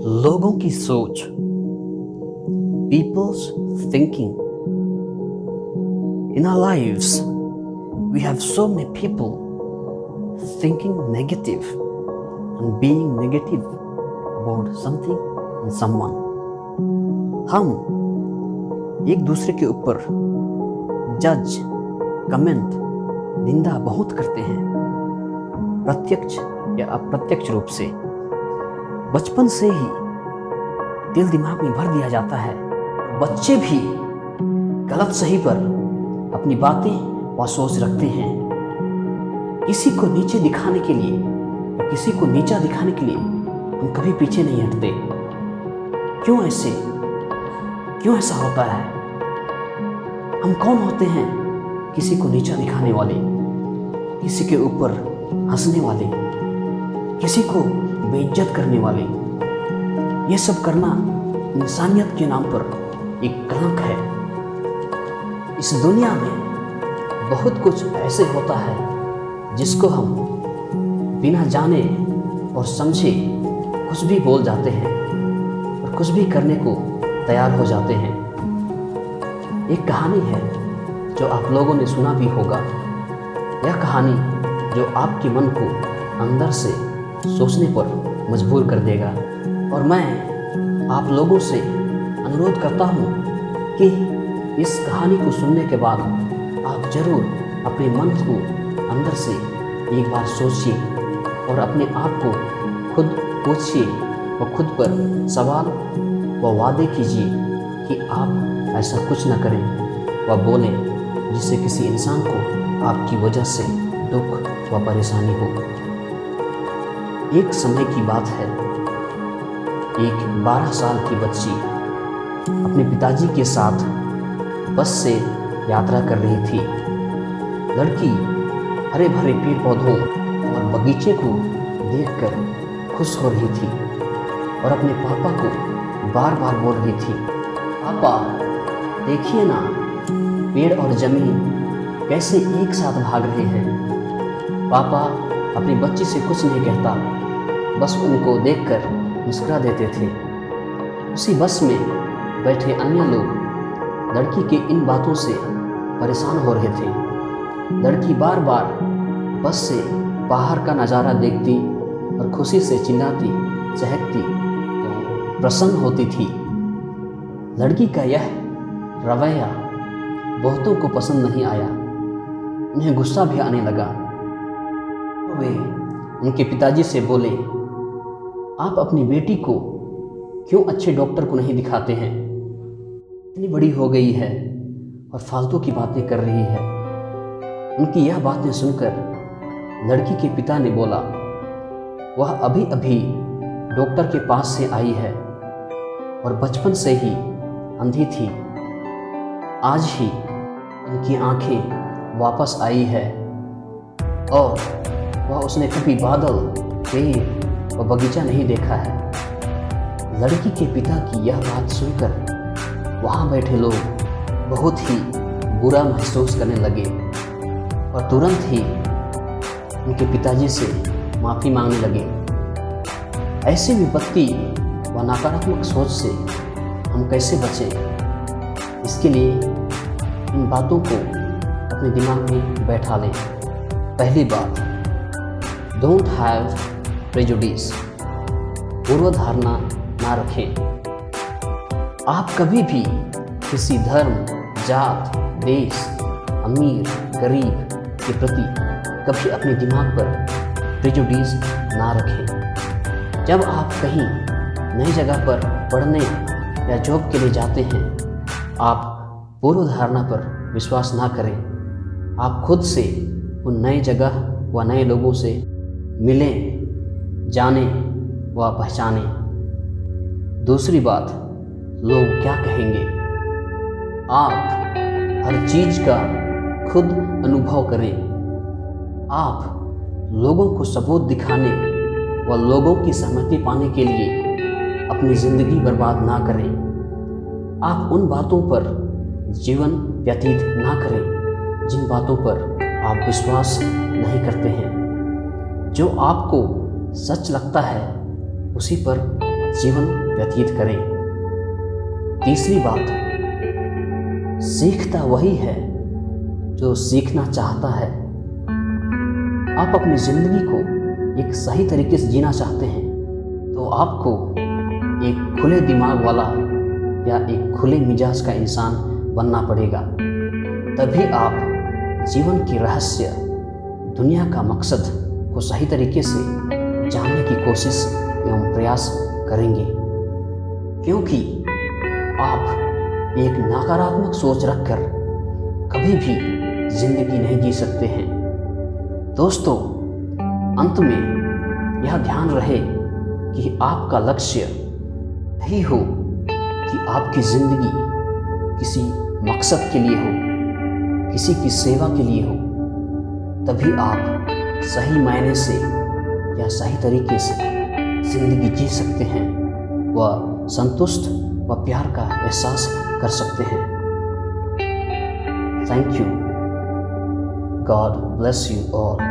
लोगों की सोच, people's thinking. In our lives, we have so many people thinking negative and being negative about something and someone. हम एक दूसरे के ऊपर जज, कमेंट, निंदा बहुत करते हैं, प्रत्यक्ष या अप्रत्यक्ष रूप से। बचपन से ही दिल दिमाग में भर दिया जाता है। बच्चे भी गलत सही पर अपनी बातें व सोच रखते हैं। किसी को नीचे दिखाने के लिए या किसी को नीचा दिखाने के लिए हम कभी पीछे नहीं हटते। क्यों ऐसा होता है? हम कौन होते हैं किसी को नीचा दिखाने वाले, किसी के ऊपर हंसने वाले, किसी को बेइज्जत करने वाले? ये सब करना इंसानियत के नाम पर एक कलंक है। इस दुनिया में बहुत कुछ ऐसे होता है जिसको हम बिना जाने और समझे कुछ भी बोल जाते हैं और कुछ भी करने को तैयार हो जाते हैं। एक कहानी है जो आप लोगों ने सुना भी होगा। यह कहानी जो आपके मन को अंदर से सोचने पर मजबूर कर देगा। और मैं आप लोगों से अनुरोध करता हूँ कि इस कहानी को सुनने के बाद आप ज़रूर अपने मन को अंदर से एक बार सोचिए और अपने आप को खुद पूछिए और खुद पर सवाल व वादे कीजिए कि आप ऐसा कुछ न करें व बोलें जिससे किसी इंसान को आपकी वजह से दुख व परेशानी हो। एक समय की बात है, एक 12 साल की बच्ची अपने पिताजी के साथ बस से यात्रा कर रही थी। लड़की हरे भरे पेड़ पौधों और बगीचे को देखकर खुश हो रही थी और अपने पापा को बार बार बोल रही थी, पापा देखिए ना, पेड़ और जमीन कैसे एक साथ भाग रहे हैं। पापा अपनी बच्ची से कुछ नहीं कहता, बस उनको देखकर मुस्कुरा देते थे। उसी बस में बैठे अन्य लोग लड़की के इन बातों से परेशान हो रहे थे। लड़की बार बार बस से बाहर का नज़ारा देखती और खुशी से चिल्लाती, चहकती, प्रसन्न होती थी। लड़की का यह रवैया बहुतों को पसंद नहीं आया। उन्हें गुस्सा भी आने लगा। वे उनके पिताजी से बोले, आप अपनी बेटी को क्यों अच्छे डॉक्टर को नहीं दिखाते हैं? इतनी बड़ी हो गई है और फालतू की बातें कर रही है। उनकी यह बातें सुनकर लड़की के पिता ने बोला, वह अभी अभी डॉक्टर के पास से आई है और बचपन से ही अंधी थी। आज ही उनकी आंखें वापस आई है और वह उसने कभी बादल, पेड़ और बगीचा नहीं देखा है। लड़की के पिता की यह बात सुनकर वहाँ बैठे लोग बहुत ही बुरा महसूस करने लगे और तुरंत ही उनके पिताजी से माफ़ी मांगने लगे। ऐसी विपत्ति व नकारात्मक सोच से हम कैसे बचें? इसके लिए इन बातों को अपने दिमाग में बैठा लें। पहली बात, डोंट हैव प्रेजुडिस, पूर्व धारणा ना रखें। आप कभी भी किसी धर्म, जात, देश, अमीर, गरीब के प्रति कभी अपने दिमाग पर प्रेजुडिस ना रखें। जब आप कहीं नई जगह पर पढ़ने या जॉब के लिए जाते हैं, आप पूर्व धारणा पर विश्वास ना करें। आप खुद से उन नई जगह व नए लोगों से मिलें, जानें व पहचानें। दूसरी बात, लोग क्या कहेंगे? आप हर चीज़ का खुद अनुभव करें। आप लोगों को सबूत दिखाने व लोगों की सहमति पाने के लिए अपनी ज़िंदगी बर्बाद ना करें। आप उन बातों पर जीवन व्यतीत ना करें जिन बातों पर आप विश्वास नहीं करते हैं। जो आपको सच लगता है उसी पर जीवन व्यतीत करें। तीसरी बात, सीखता वही है जो सीखना चाहता है। आप अपनी ज़िंदगी को एक सही तरीके से जीना चाहते हैं तो आपको एक खुले दिमाग वाला या एक खुले मिजाज का इंसान बनना पड़ेगा। तभी आप जीवन की रहस्य, दुनिया का मकसद को सही तरीके से जानने की कोशिश एवं प्रयास करेंगे। क्योंकि आप एक नकारात्मक सोच रखकर कभी भी जिंदगी नहीं जी सकते हैं। दोस्तों, अंत में यह ध्यान रहे कि आपका लक्ष्य यही हो कि आपकी जिंदगी किसी मकसद के लिए हो, किसी की सेवा के लिए हो। तभी आप सही मायने से या सही तरीके से जिंदगी जी सकते हैं व संतुष्ट व प्यार का एहसास कर सकते हैं। Thank you. God bless you all.